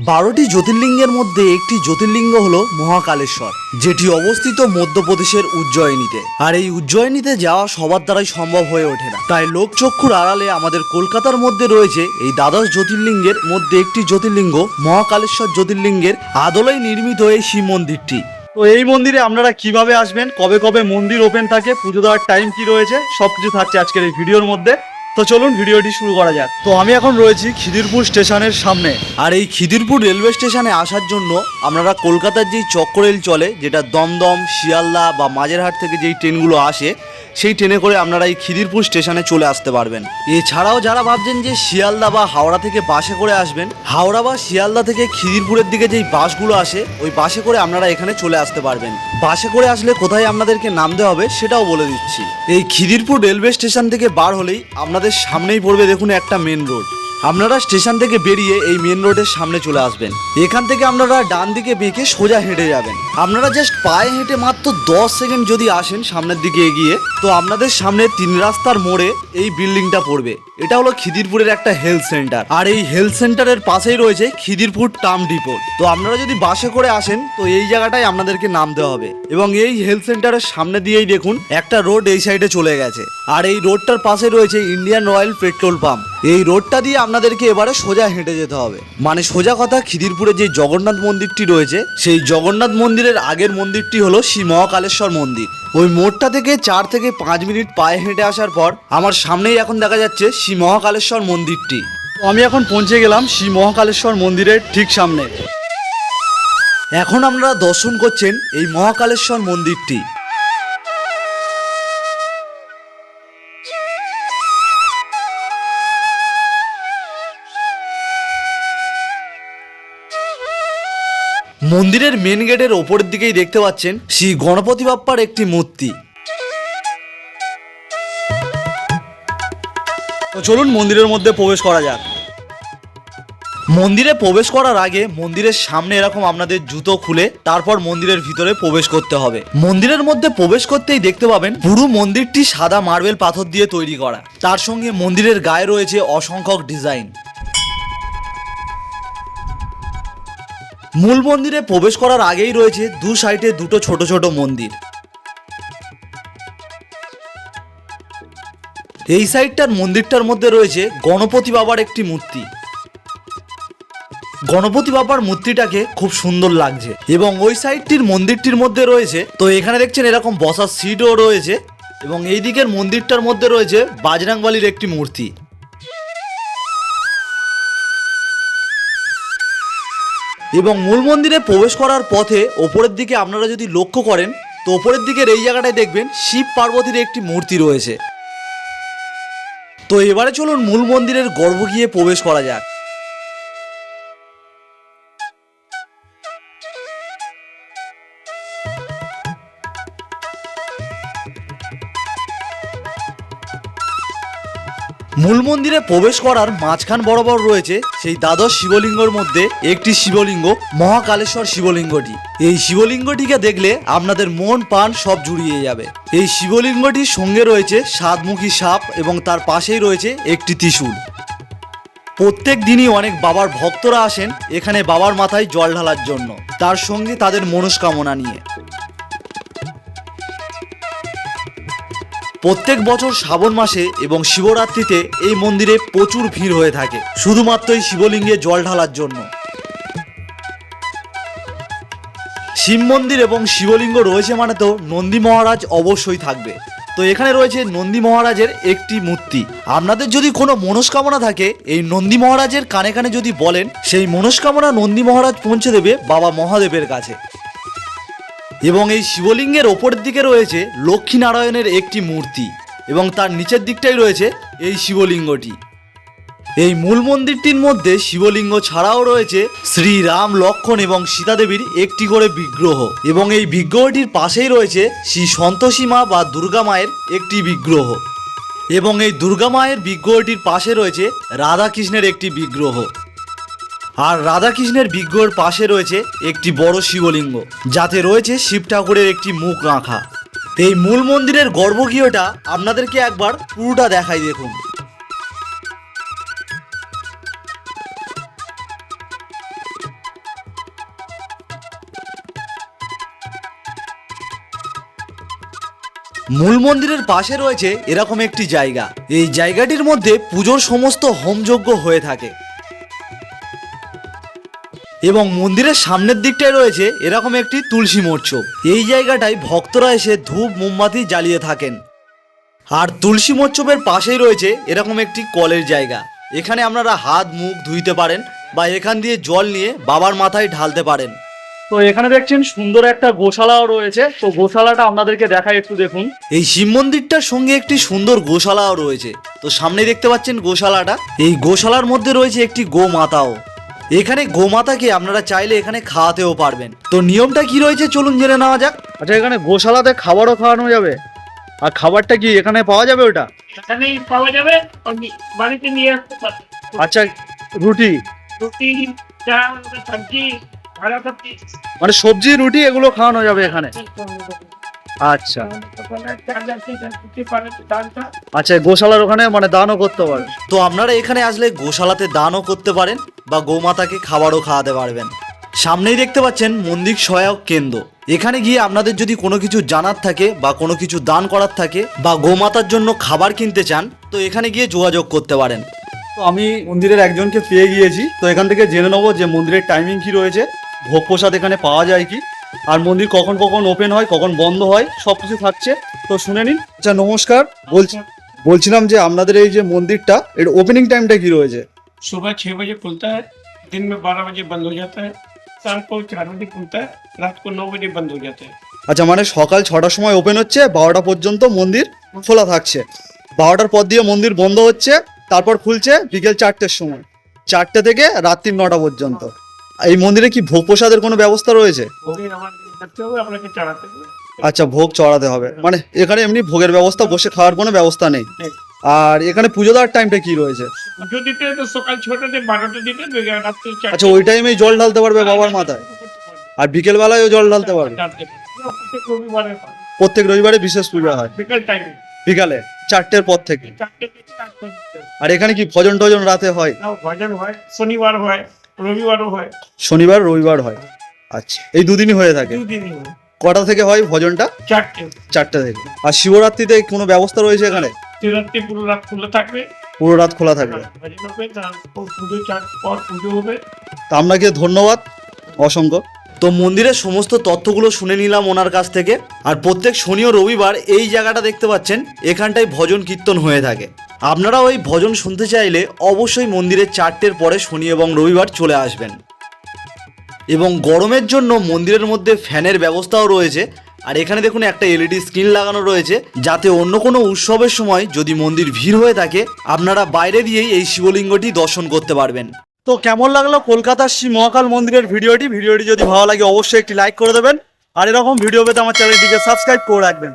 12টি জ্যোতির্লিঙ্গের মধ্যে একটি জ্যোতির্লিঙ্গ হলো মহাকালেশ্বর, যেটি অবস্থিত মধ্যপ্রদেশের উজ্জয়িনীতে। আর এই উজ্জয়িনীতে যাওয়া সবার দ্বারাই সম্ভব হয়ে ওঠে না, তাই লোকচক্ষুর আড়ালে আমাদের কলকাতার মধ্যে রয়েছে এই দ্বাদশ জ্যোতির্লিঙ্গের মধ্যে একটি জ্যোতির্লিঙ্গ মহাকালেশ্বর জ্যোতির্লিঙ্গের আদলেই নির্মিত এই শিব মন্দিরটি। তো এই মন্দিরে আপনারা কিভাবে আসবেন, কবে কবে মন্দির ওপেন থাকে, পুজো দেওয়ার টাইম কি রয়েছে, সবকিছু থাকছে আজকের এই ভিডিওর মধ্যে। তো চলুন ভিডিওটি শুরু করা যাক। তো আমি এখন রয়েছি খিদিরপুর স্টেশনের সামনে। আর এই খিদিরপুর রেলওয়ে স্টেশনে আসার জন্য আপনারা কলকাতার যেই চক্র রেল চলে, যেটা দমদম, শিয়ালদা বা মাঝেরহাট থেকে যেই ট্রেনগুলো আসে, সেই ট্রেনে করে আপনারা এই খিদিরপুর স্টেশনে চলে আসতে পারবেন। এছাড়াও যারা ভাবছেন যে শিয়ালদা বা হাওড়া থেকে বাসে করে আসবেন, হাওড়া বা শিয়ালদা থেকে খিদিরপুরের দিকে যেই বাসগুলো আসে, ওই বাসে করে আপনারা এখানে চলে আসতে পারবেন। বাসে করে আসলে কোথায় আপনাদেরকে নামতে হবে সেটাও বলে দিচ্ছি। এই খিদিরপুর রেলওয়ে স্টেশন থেকে বার হলেই আপনাদের সামনেই পড়বে দেখুন একটা মেন রোড। আপনারা স্টেশন থেকে বেরিয়ে এই মেন রোডের সামনে চলে আসবেন। এখান থেকে আপনারা ডান দিকে বেঁকে সোজা হেঁটে যাবেন। আপনারা জাস্ট পায়ে হেঁটে মাত্র 10 সেকেন্ড যদি আসেন সামনের দিকে এগিয়ে, তো আপনাদের সামনে 3 রাস্তার মোড়ে এই বিল্ডিংটা পড়বে। এটা হলো খিদিরপুরের একটা হেলথ সেন্টার। আর এই হেলথ সেন্টারের পাশেই রয়েছে খিদিরপুর ট্রাম ডিপো। তো আপনারা যদি বাসে করে আসেন তো এই জায়গাটায় আপনাদেরকে নামতে হবে। এবং এই হেলথ সেন্টারের সামনে দিয়েই দেখুন একটা রোড এই সাইডে চলে গেছে। আর এই রোডটার পাশে রয়েছে ইন্ডিয়ান অয়েল পেট্রোল পাম্প। এই রোডটা দিয়ে আপনাদেরকে এবারে সোজা হেঁটে যেতে হবে। মানে সোজা কথা, খিদিরপুরে যে জগন্নাথ মন্দিরটি রয়েছে, সেই জগন্নাথ মন্দিরের আগের মন্দিরটি হলো শ্রী মহাকালেশ্বর মন্দির। ওই মোড়টা থেকে 4 থেকে 5 মিনিট পায়ে হেঁটে আসার পর আমার সামনেই এখন দেখা যাচ্ছে শ্রী মহাকালেশ্বর মন্দিরটি। তো আমি এখন পৌঁছে গেলাম শ্রী মহাকালেশ্বর মন্দিরের ঠিক সামনে। এখন আপনারা দর্শন করছেন এই মহাকালেশ্বর মন্দিরটি। মন্দিরের মেন গেটের ওপরের দিকেই দেখতে পাচ্ছেন শ্রী গণপতি বাপ্পার একটি মূর্তি। তো চলুন মন্দিরের মধ্যে প্রবেশ করা যাক। মন্দিরে প্রবেশ করার আগে মন্দিরের সামনে এরকম আপনাদের জুতো খুলে তারপর মন্দিরের ভিতরে প্রবেশ করতে হবে। মন্দিরের মধ্যে প্রবেশ করতেই দেখতে পাবেন পুরো মন্দিরটি সাদা মার্বেল পাথর দিয়ে তৈরি করা। তার সঙ্গে মন্দিরের গায়ে রয়েছে অসংখ্য ডিজাইন। মূল মন্দিরে প্রবেশ করার আগেই রয়েছে দু সাইডে দুটো ছোট ছোট মন্দির। এই সাইডটার মন্দিরটার মধ্যে রয়েছে গণপতি বাবার একটি মূর্তি। গণপতি বাবার মূর্তিটাকে খুব সুন্দর লাগছে। এবং ওই সাইডটির মন্দিরটির মধ্যে রয়েছে, তো এখানে দেখছেন এরকম বসার সিটও রয়েছে। এবং এই দিকের মন্দিরটার মধ্যে রয়েছে বাজরাংবালির একটি মূর্তি। এবং মূল মন্দিরে প্রবেশ করার পথে ওপরের দিকে আপনারা যদি লক্ষ্য করেন, তো ওপরের দিকের এই জায়গাটায় দেখবেন শিব পার্বতীর একটি মূর্তি রয়েছে। তো এবারে চলুন মূল মন্দিরের গর্ভ গিয়ে প্রবেশ করা যাক। মূল মন্দিরে প্রবেশ করার মাঝখান বরাবর রয়েছে সেই দ্বাদশ শিবলিঙ্গের মধ্যে একটি শিবলিঙ্গ মহাকালেশ্বর শিবলিঙ্গটি। এই শিবলিঙ্গটিকে দেখলে আপনাদের মন প্রাণ সব জুড়িয়ে যাবে। এই শিবলিঙ্গটির সঙ্গে রয়েছে 7মুখী সাপ এবং তার পাশেই রয়েছে একটি ত্রিশূল। প্রত্যেক দিনই অনেক বাবার ভক্তরা আসেন এখানে বাবার মাথায় জল ঢালার জন্য, তার সঙ্গে তাদের মনস্কামনা নিয়ে। প্রত্যেক বছর শ্রাবণ মাসে এবং শিবরাত্রিতে এই মন্দিরে প্রচুর ভিড় হয়ে থাকে, শুধুমাত্র এই শিবলিঙ্গে জল ঢালার জন্য। শিব মন্দির এবং শিবলিঙ্গ রয়েছে মানে তো নন্দী মহারাজ অবশ্যই থাকবে। তো এখানে রয়েছে নন্দী মহারাজের একটি মূর্তি। আপনাদের যদি কোনো মনস্কামনা থাকে, এই নন্দী মহারাজের কানে কানে যদি বলেন, সেই মনস্কামনা নন্দী মহারাজ পৌঁছে দেবে বাবা মহাদেবের কাছে। এবং এই শিবলিঙ্গের ওপরের দিকে রয়েছে লক্ষ্মী নারায়ণের একটি মূর্তি এবং তার নিচের দিকটাই রয়েছে এই শিবলিঙ্গটি। এই মূল মন্দিরটির মধ্যে শিবলিঙ্গ ছাড়াও রয়েছে শ্রী রাম, লক্ষ্মণ এবং সীতা দেবীর একটি করে বিগ্রহ। এবং এই বিগ্রহটির পাশেই রয়েছে শ্রী সন্তোষী মা বা দুর্গা মায়ের একটি বিগ্রহ। এবং এই দুর্গা মায়ের বিগ্রহটির পাশে রয়েছে রাধা কৃষ্ণের একটি বিগ্রহ। আর রাধাকৃষ্ণের বিগ্রহের পাশে রয়েছে একটি বড় শিবলিঙ্গ, যাতে রয়েছে শিব ঠাকুরের একটি মুখ রাখা। এই মূল মন্দিরের গর্ভগৃহটা আপনাদেরকে একবার পুরোটা দেখাই দেখুন। মূল মন্দিরের পাশে রয়েছে এরকম একটি জায়গা। এই জায়গাটির মধ্যে পুজোর সমস্ত হোমযজ্ঞ হয়ে থাকে এবং মন্দিরের সামনের দিকটায় রয়েছে এরকম একটি তুলসী মঞ্চ। এই জায়গাটায় ভক্তরা এসে ধূপ মোমবাতি জ্বালিয়ে থাকেন। আর তুলসী মঞ্চপের পাশেই রয়েছে এরকম একটি কলের জায়গা। এখানে আপনারা হাত মুখ ধুইতে পারেন বা এখান দিয়ে জল নিয়ে বাবার মাথায় ঢালতে পারেন। তো এখানে দেখছেন সুন্দর একটা গোশালাও রয়েছে, তো গোশালাটা আপনাদেরকে দেখাই, একটু দেখুন। এই শিব মন্দিরটার সঙ্গে একটি সুন্দর গোশালাও রয়েছে। তো সামনে দেখতে পাচ্ছেন গোশালাটা। এই গোশালার মধ্যে রয়েছে একটি গোমাতাও। এখানে গোমাতাকে আপনারা চাইলে এখানে খাওয়াতেও পারবেন। তো নিয়মটা কি রয়েছে চলুন জেনে নেওয়া যাক। আচ্ছা, এখানে গোশালাতে খাবারও খাওয়ানো যাবে? আর খাবারটা কি এখানে পাওয়া যাবে? ওটা এখানেই পাওয়া যাবে, বাড়িতে নিয়ে আসতে পারবে। আচ্ছা, রুটি রুটি, চাল, সবজি, ভাড়া সবজি, মানে সবজি রুটি এগুলো খাওয়ানো যাবে এখানে? আচ্ছা আচ্ছা, গোশালার ওখানে মানে দানও করতে পারে। তো আপনারা এখানে আসলে গোশালাতে দানও করতে পারেন বা গোমাতাকে খাবারও খাওয়াতে পারবেন। সামনেই দেখতে পাচ্ছেন মন্দির সহায়ক কেন্দ্র। এখানে গিয়ে আপনাদের যদি কোনো কিছু জানার থাকে বা কোনো কিছু দান করার থাকে বা গোমাতার জন্য খাবার কিনতে চান, তো এখানে গিয়ে যোগাযোগ করতে পারেন। তো আমি মন্দিরের একজনকে পেয়ে গিয়েছি, তো এখান থেকে জেনে নেবো যে মন্দিরের টাইমিং কি রয়েছে, ভোগ প্রসাদ এখানে পাওয়া যায় কি, আর মন্দির কখন কখন ওপেন হয়, কখন বন্ধ হয়, সব কিছু থাকছে। তো শুনে নিন। আচ্ছা, নমস্কার। বলছিলাম যে আপনাদের এই যে মন্দিরটা, এর ওপেনিং টাইমটা কি রয়েছে? सुबह 6 बजे खुलता है, दिन में 12 बजे बंद हो जाता है, शाम को 4 बजे खुलता है, रात को 9 बजे बंद हो जाता है। আচ্ছা, মানে সকাল 6টার সময় ওপেন হচ্ছে, 12টা পর্যন্ত মন্দির খোলা থাকছে। 12টার পর দিয়ে মন্দির বন্ধ হচ্ছে, তারপর খুলছে বিকেল 4টের সময়, 4টে থেকে রাত্রি 9টা পর্যন্ত। এই মন্দিরে কি ভোগ প্রসাদের কোনো ব্যবস্থা রয়েছে? ভোগে আমাদের করতে হবে, আপনাকে চড়াতে হবে। আচ্ছা, ভোগ চড়াতে হবে, মানে এখানে এমনি ভোগের ব্যবস্থা, বসে খাওয়ার কোনো ব্যবস্থা নেই। নেই। আর এখানে পুজো দেওয়ার টাইমটা কি রয়েছে? পুজো দিতে তো সকাল 6টাতে 12টা দিতে রাত্রি 4টা। আচ্ছা, ওই টাইমেই জল ঢালতে পারবে বাবার মাথায়? আর বিকেল বেলায়ও জল ঢালতে পারবে? প্রত্যেক রবিবারে হয়, প্রত্যেক রবিবারে বিশেষ পূজা হয় বিকেল টাইমে বিকালে 4টের পর থেকে। 4টে থেকে 8 পর্যন্ত। আর এখানে কি ভজন টজন রাতে হয়? নাও ভজন হয়, শনিবার হয়, রবিবারও হয়, শনিবার রবিবার হয়। আচ্ছা, এই দুদিনই হয়ে থাকে। দুদিনই হয়। কটা থেকে হয় ভজনটা? 4টে। 4টে থেকে। আর শিবরাত্রিতে কোনো ব্যবস্থা রয়েছে এখানে? শিবরাত্রি পুরো রাত খোলা থাকবে, পুরো রাত খোলা থাকবে। ভজন হবে, তারপর পুজো, চার পর পুজো হবে। তা আপনাকে ধন্যবাদ অসংখ্য। তো মন্দিরের সমস্ত তথ্যগুলো শুনে নিলাম ওনার কাছ থেকে। আর প্রত্যেক শনি ও রবিবার এই জায়গাটা দেখতে পাচ্ছেন, এখানটায় ভজন কীর্তন হয়ে থাকে। আপনারা ওই ভজন শুনতে চাইলে অবশ্যই মন্দিরের 4টের পরে শনি এবং রবিবার চলে আসবেন। এবং গরমের জন্য মন্দিরের মধ্যে ফ্যানের ব্যবস্থাও রয়েছে। আর এখানে দেখুন একটা এলইডি স্ক্রিন লাগানো রয়েছে, যাতে অন্য কোনো উৎসবের সময় যদি মন্দির ভিড় হয়ে থাকে, আপনারা বাইরে দিয়েই এই শিবলিঙ্গটি দর্শন করতে পারবেন। তো কেমন লাগলো কলকাতার শ্রী মহাকাল মন্দিরের ভিডিওটি যদি ভালো লাগে অবশ্যই একটি লাইক করে দেবেন। আর এরকম ভিডিও পেতে আমার চ্যানেলটিকে সাবস্ক্রাইব করে রাখবেন।